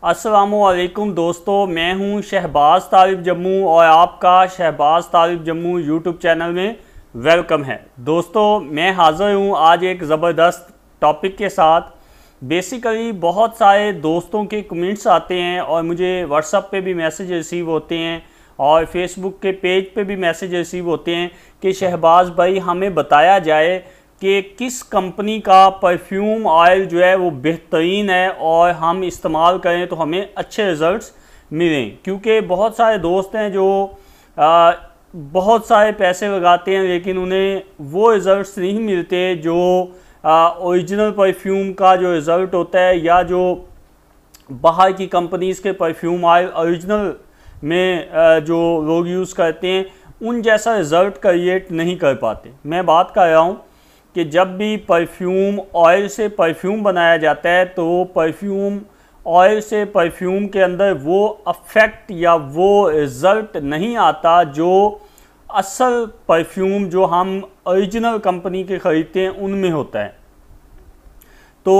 अस्सलामुअलैकुम दोस्तों, मैं हूं शहबाज तालिब जम्मू और आपका शहबाज तालिब जम्मू यूट्यूब चैनल में वेलकम है। दोस्तों, मैं हाज़िर हूं आज एक ज़बरदस्त टॉपिक के साथ। बेसिकली बहुत सारे दोस्तों के कमेंट्स आते हैं और मुझे व्हाट्सएप पे भी मैसेज रिसीव होते हैं और फेसबुक के पेज पे भी मैसेज रिसीव होते हैं कि शहबाज भाई हमें बताया जाए कि किस कंपनी का परफ्यूम ऑयल जो है वो बेहतरीन है और हम इस्तेमाल करें तो हमें अच्छे रिज़ल्ट्स मिलें। क्योंकि बहुत सारे दोस्त हैं जो बहुत सारे पैसे लगाते हैं लेकिन उन्हें वो रिज़ल्ट्स नहीं मिलते जो ओरिजिनल परफ्यूम का जो रिज़ल्ट होता है या जो बाहर की कंपनीज़ के परफ्यूम ऑयल ओरिजिनल में जो लोग यूज़ करते हैं उन जैसा रिज़ल्ट क्रिएट नहीं कर पाते। मैं बात कर रहा हूँ कि जब भी परफ्यूम ऑयल से परफ्यूम बनाया जाता है तो परफ्यूम ऑयल से परफ्यूम के अंदर वो अफेक्ट या वो रिज़ल्ट नहीं आता जो असल परफ्यूम जो हम ओरिजिनल कंपनी के ख़रीदते हैं उनमें होता है। तो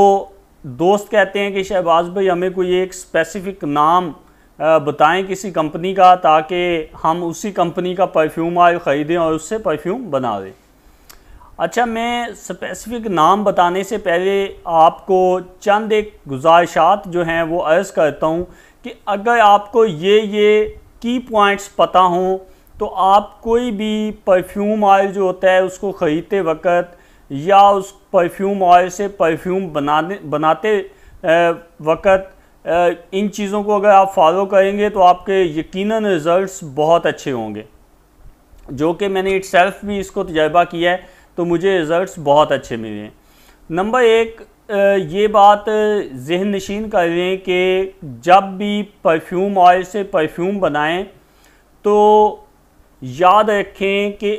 दोस्त कहते हैं कि शहबाज भाई हमें कोई एक स्पेसिफ़िक नाम बताएं किसी कंपनी का ताकि हम उसी कंपनी का परफ्यूम ऑयल ख़रीदें और उससे परफ्यूम बना लें। अच्छा, मैं स्पेसिफ़िक नाम बताने से पहले आपको चंद एक गुजारिशात जो हैं वो अर्ज़ करता हूँ कि अगर आपको ये की पॉइंट्स पता हों तो आप कोई भी परफ्यूम ऑयल जो होता है उसको ख़रीदते वक्त या उस परफ्यूम ऑयल से परफ्यूम बनाते वक्त इन चीज़ों को अगर आप फॉलो करेंगे तो आपके यकीनन रिज़ल्ट्स बहुत अच्छे होंगे, जो कि मैंने इटसेल्फ भी इसको तजर्बा किया है तो मुझे रिज़ल्ट्स बहुत अच्छे मिले। नंबर एक, ये बात ज़हन नशीन कर लें कि जब भी परफ्यूम ऑयल से परफ्यूम बनाएं तो याद रखें कि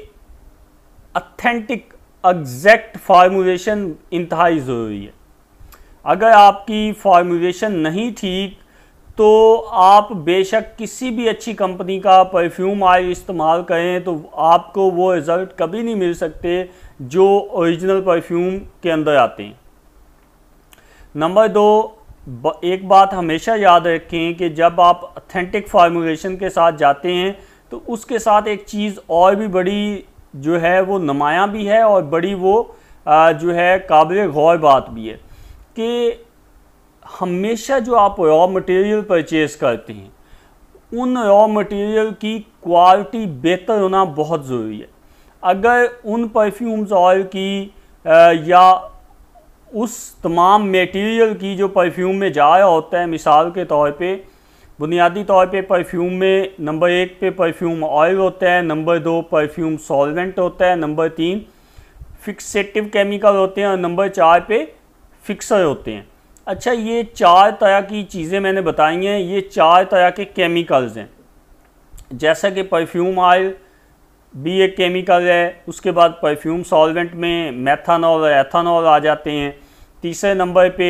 ऑथेंटिक एग्जैक्ट फार्मूलेशन इंतहाई ज़रूरी है। अगर आपकी फार्मूलेशन नहीं ठीक तो आप बेशक किसी भी अच्छी कंपनी का परफ्यूम ऑयल इस्तेमाल करें तो आपको वो रिज़ल्ट कभी नहीं मिल सकते जो ओरिजिनल परफ्यूम के अंदर आते हैं। नंबर दो, एक बात हमेशा याद रखें कि जब आप ऑथेंटिक फार्मूलेशन के साथ जाते हैं तो उसके साथ एक चीज़ और भी बड़ी जो है वो नुमायाँ भी है और बड़ी वो जो है काबिल गौर बात भी है कि हमेशा जो आप रॉ मटेरियल परचेज़ करते हैं उन रॉ मटेरियल की क्वालिटी बेहतर होना बहुत ज़रूरी है। अगर उन परफ्यूम्स ऑयल की या उस तमाम मटेरियल की जो परफ्यूम में जा रहा होता है, मिसाल के तौर पे बुनियादी तौर पे परफ्यूम में नंबर 1 पे परफ्यूम ऑयल होता है, नंबर 2 परफ्यूम सॉल्वेंट होता है, नंबर 3 फिक्सेटिव केमिकल होते हैं और नंबर 4 पे फिक्सर होते हैं। अच्छा, ये 4 तरह की चीज़ें मैंने बताई हैं, ये 4 तरह के केमिकल्स हैं। जैसा कि परफ्यूम ऑयल भी एक केमिकल है, उसके बाद परफ्यूम सॉल्वेंट में मेथनॉल और एथनॉल आ जाते हैं। तीसरे नंबर पे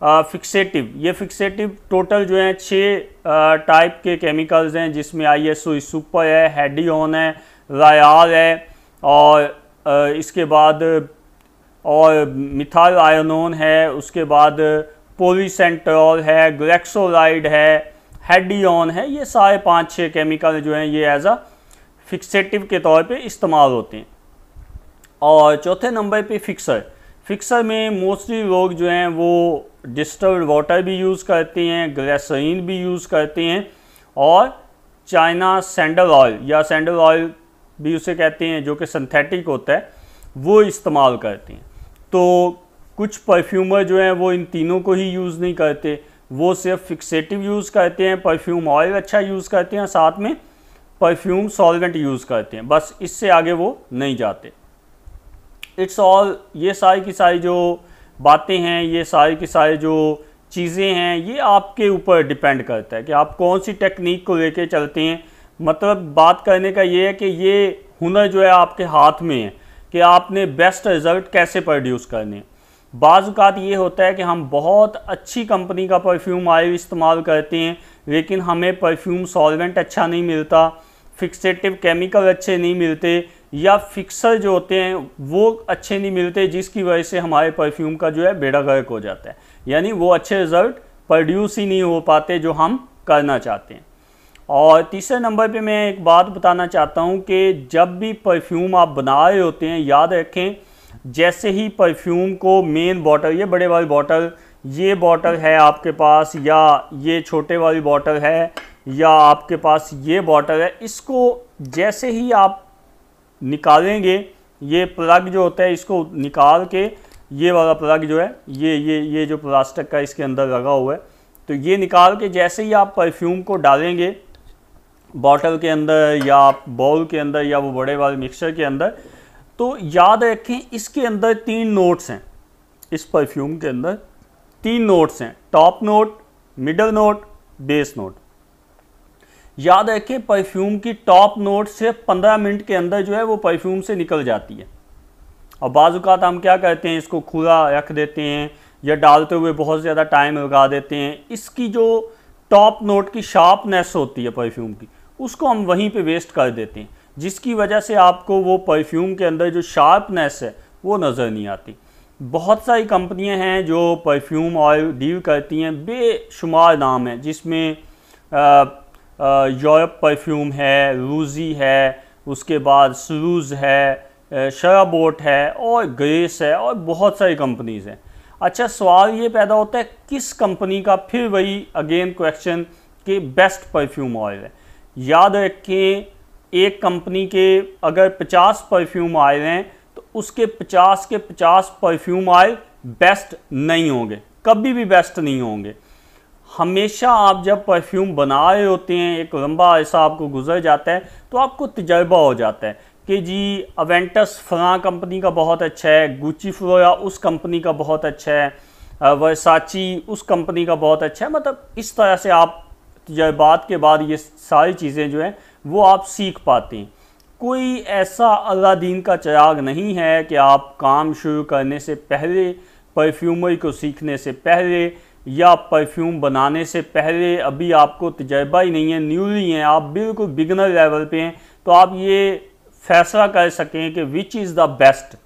फिक्सेटिव, ये फिक्सेटिव टोटल जो हैं 6 टाइप के केमिकल्स हैं जिसमें ISO सुपर है, हेडियोन है, रायाल है और इसके बाद और मिथाइल आयोनोन है, उसके बाद पोलीसेंट्रॉल है, ग्लेक्सोलाइड है, हेडियोन है। ये सारे 5-6 केमिकल जो हैं ये एज अ फिक्सेटिव के तौर पे इस्तेमाल होते हैं। और चौथे नंबर पे फिक्सर में मोस्टली लोग जो हैं वो डिस्टिल्ड वाटर भी यूज़ करते हैं, ग्लिसरीन भी यूज़ करते हैं और चाइना सैंडल ऑयल या सैंडल ऑयल भी उसे कहते हैं जो कि सिंथेटिक होता है वो इस्तेमाल करते हैं। तो कुछ परफ्यूमर जो हैं वो इन तीनों को ही यूज़ नहीं करते, वो सिर्फ फिक्सेटिव यूज़ करते हैं, परफ्यूम ऑयल अच्छा यूज़ करते हैं, साथ में परफ्यूम सॉल्वेंट यूज़ करते हैं, बस इससे आगे वो नहीं जाते। इट्स ऑल, ये सारी की सारी जो बातें हैं, ये सारी की सारी जो चीज़ें हैं, ये आपके ऊपर डिपेंड करता है कि आप कौन सी टेक्निक को लेके चलते हैं। मतलब बात करने का ये है कि ये हुनर जो है आपके हाथ में है कि आपने बेस्ट रिज़ल्ट कैसे प्रोड्यूस करने। बाज़ औक़ात ये होता है कि हम बहुत अच्छी कंपनी का परफ्यूम ऑयल इस्तेमाल करते हैं लेकिन हमें परफ्यूम सॉल्वेंट अच्छा नहीं मिलता, फिक्सेटिव केमिकल अच्छे नहीं मिलते या फिक्सर जो होते हैं वो अच्छे नहीं मिलते, जिसकी वजह से हमारे परफ्यूम का जो है बेड़ा गर्क हो जाता है, यानी वो अच्छे रिज़ल्ट प्रोड्यूस ही नहीं हो पाते जो हम करना चाहते हैं। और तीसरे नंबर पे मैं एक बात बताना चाहता हूँ कि जब भी परफ्यूम आप बना रहे होते हैं, याद रखें जैसे ही परफ्यूम को मेन बॉटल, ये बड़े वाली बॉटल, ये बॉटल है आपके पास, या ये छोटे वाली बॉटल है, या आपके पास ये बॉटल है, इसको जैसे ही आप निकालेंगे, ये प्लग जो होता है इसको निकाल के, ये वाला प्लग जो है ये जो प्लास्टिक का इसके अंदर लगा हुआ है, तो ये निकाल के जैसे ही आप परफ्यूम को डालेंगे बॉटल के अंदर या आप बाउल के अंदर या वो बड़े वाले मिक्सचर के अंदर, तो याद रखें इसके अंदर 3 नोट्स हैं। इस परफ्यूम के अंदर 3 नोट्स हैं, top note, middle note, base note. याद रखें परफ्यूम की टॉप नोट सिर्फ 15 मिनट के अंदर जो है वो परफ्यूम से निकल जाती है। और बाज़-औक़ात हम क्या करते हैं, इसको खुला रख देते हैं या डालते हुए बहुत ज़्यादा टाइम लगा देते हैं। इसकी जो टॉप नोट की शार्पनेस होती है परफ्यूम की, उसको हम वहीं पे वेस्ट कर देते हैं, जिसकी वजह से आपको वो परफ्यूम के अंदर जो शार्पनेस है वो नज़र नहीं आती। बहुत सारी कंपनियां हैं जो परफ्यूम ऑयल डील करती हैं, बेशुमार नाम है, जिसमें यूरोप परफ्यूम है, रूजी है, उसके बाद सरूज है, शराबोट है और ग्रेस है और बहुत सारी कंपनीज़ हैं। अच्छा, सवाल ये पैदा होता है किस कंपनी का, फिर वही अगेन क्वेश्चन कि बेस्ट परफ्यूम ऑयल है। याद रखें एक कंपनी के अगर 50 परफ्यूम ऑयल हैं तो उसके 50 के 50 परफ्यूम ऑयल बेस्ट नहीं होंगे, कभी भी बेस्ट नहीं होंगे। हमेशा आप जब परफ्यूम बना रहे होते हैं, एक लंबा अरसा आपको गुजर जाता है तो आपको तजर्बा हो जाता है कि जी अवेंटस फलां कंपनी का बहुत अच्छा है, गुची फ्लोरा उस कंपनी का बहुत अच्छा है, वर्साची उस कंपनी का बहुत अच्छा है। मतलब इस तरह से आप तजर्बात के बाद ये सारी चीज़ें जो हैं वो आप सीख पाते हैं। कोई ऐसा अल्लादीन का चिराग नहीं है कि आप काम शुरू करने से पहले, परफ्यूमरी को सीखने से पहले या परफ्यूम बनाने से पहले, अभी आपको तजर्बा ही नहीं है, न्यूली हैं आप, बिल्कुल बिगनर लेवल पे हैं, तो आप ये फैसला कर सकें कि विच इज़ द बेस्ट,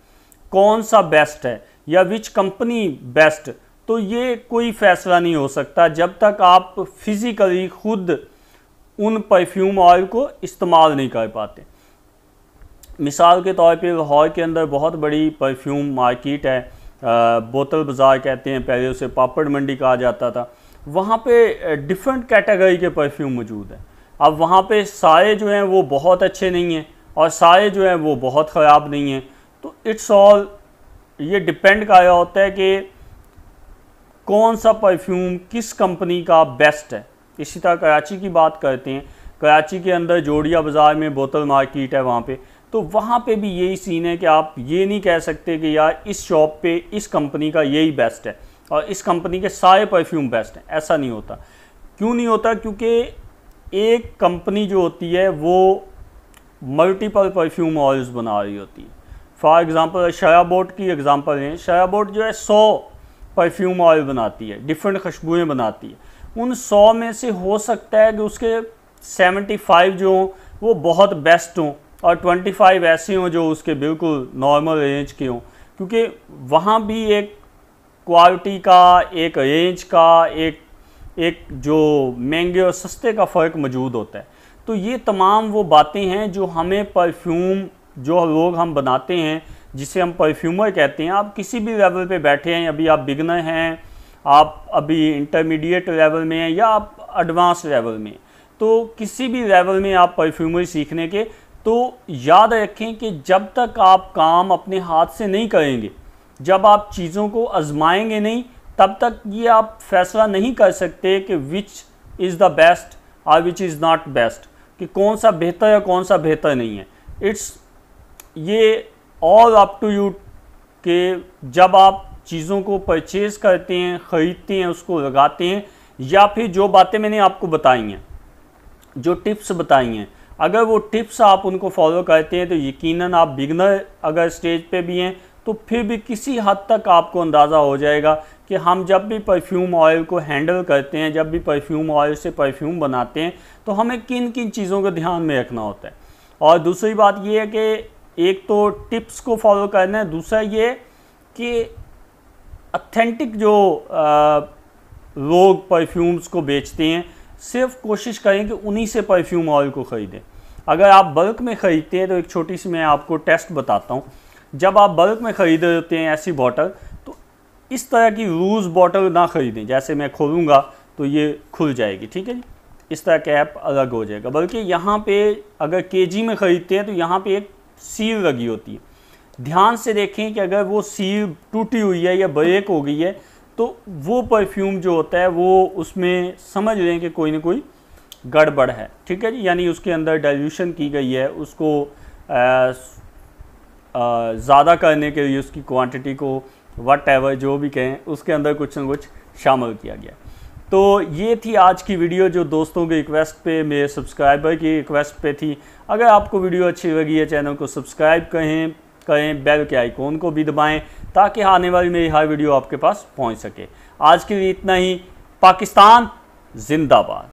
कौन सा बेस्ट है या विच कंपनी बेस्ट, तो ये कोई फ़ैसला नहीं हो सकता जब तक आप फिज़िकली खुद उन परफ्यूम ऑयल को इस्तेमाल नहीं कर पाते। मिसाल के तौर पे लाहौर के अंदर बहुत बड़ी परफ्यूम मार्केट है, बोतल बाज़ार कहते हैं, पहले उसे पापड़ मंडी कहा जाता था। वहाँ पे डिफरेंट कैटेगरी के परफ्यूम मौजूद हैं। अब वहाँ पे सारे जो हैं वो बहुत अच्छे नहीं हैं और सारे जो हैं वो बहुत ख़राब नहीं हैं। तो इट्स ऑल, ये डिपेंड कर रहा होता है कि कौन सा परफ्यूम किस कंपनी का बेस्ट है। इसी तरह कराची की बात करते हैं, कराची के अंदर जोड़िया बाज़ार में बोतल मार्केट है वहाँ पे, तो वहाँ पे भी यही सीन है कि आप ये नहीं कह सकते कि यार इस शॉप पे इस कंपनी का यही बेस्ट है और इस कंपनी के सारे परफ्यूम बेस्ट हैं। ऐसा नहीं होता। क्यों नहीं होता? क्योंकि एक कंपनी जो होती है वो मल्टीपल परफ्यूम ऑयल्स बना रही होती है। फॉर एग्ज़ाम्पल शराबोट की एग्ज़ाम्पल लें, शराबोट जो है 100 परफ्यूम ऑयल बनाती है, डिफरेंट खुशबुएँ बनाती है। उन 100 में से हो सकता है कि उसके 75 जो हों वो बहुत बेस्ट हों और 25 ऐसे हों जो उसके बिल्कुल नॉर्मल रेंज के हों, क्योंकि वहाँ भी एक क्वालिटी का, एक रेंज का, एक जो महंगे और सस्ते का फ़र्क मौजूद होता है। तो ये तमाम वो बातें हैं जो हमें परफ्यूम, जो लोग हम बनाते हैं, जिसे हम परफ्यूमर कहते हैं, आप किसी भी लेवल पे बैठे हैं, अभी आप बिगनर हैं, आप अभी इंटरमीडिएट लेवल में हैं या आप एडवांस लेवल में, तो किसी भी लेवल में आप परफ्यूमरी सीखने के, तो याद रखें कि जब तक आप काम अपने हाथ से नहीं करेंगे, जब आप चीज़ों को आजमाएंगे नहीं, तब तक ये आप फैसला नहीं कर सकते कि विच इज़ द बेस्ट और विच इज़ नॉट बेस्ट, कि कौन सा बेहतर है कौन सा बेहतर नहीं है। इट्स ये ऑल अप टू यू कि जब आप चीज़ों को परचेज़ करते हैं, ख़रीदते हैं, उसको लगाते हैं, या फिर जो बातें मैंने आपको बताई हैं, जो टिप्स बताई हैं, अगर वो टिप्स आप उनको फॉलो करते हैं तो यकीनन आप बिगनर अगर स्टेज पे भी हैं तो फिर भी किसी हद तक आपको अंदाज़ा हो जाएगा कि हम जब भी परफ्यूम ऑयल को हैंडल करते हैं, जब भी परफ्यूम ऑयल से परफ्यूम बनाते हैं, तो हमें किन किन चीज़ों को ध्यान में रखना होता है। और दूसरी बात ये है कि एक तो टिप्स को फॉलो करना है, दूसरा ये कि ऑथेंटिक जो लोग परफ्यूम्स को बेचते हैं, सिर्फ कोशिश करें कि उन्हीं से परफ्यूम ऑयल को ख़रीदें। अगर आप बल्क में ख़रीदते हैं तो एक छोटी सी मैं आपको टेस्ट बताता हूँ। जब आप बल्क में ख़रीद होते हैं ऐसी बॉटल, तो इस तरह की लूज़ बॉटल ना ख़रीदें। जैसे मैं खोलूँगा तो ये खुल जाएगी, ठीक है जी, इस तरह कैप अलग हो जाएगा। बल्कि यहाँ पे अगर केजी में ख़रीदते हैं तो यहाँ पे एक सील लगी होती है, ध्यान से देखें कि अगर वो सील टूटी हुई है या ब्रेक हो गई है तो वो परफ्यूम जो होता है वो उसमें समझ लें कि कोई ना कोई गड़बड़ है, ठीक है जी, यानी उसके अंदर डाइल्यूशन की गई है, उसको ज़्यादा करने के लिए उसकी क्वांटिटी को व्हाटएवर जो भी कहें उसके अंदर कुछ ना कुछ शामिल किया गया। तो ये थी आज की वीडियो जो दोस्तों की रिक्वेस्ट पे, मेरे सब्सक्राइबर की रिक्वेस्ट पे थी। अगर आपको वीडियो अच्छी लगी है चैनल को सब्सक्राइब करें, बेल के आइकॉन को भी दबाएं ताकि आने वाली मेरी हर वीडियो आपके पास पहुंच सके। आज के लिए इतना ही। पाकिस्तान जिंदाबाद।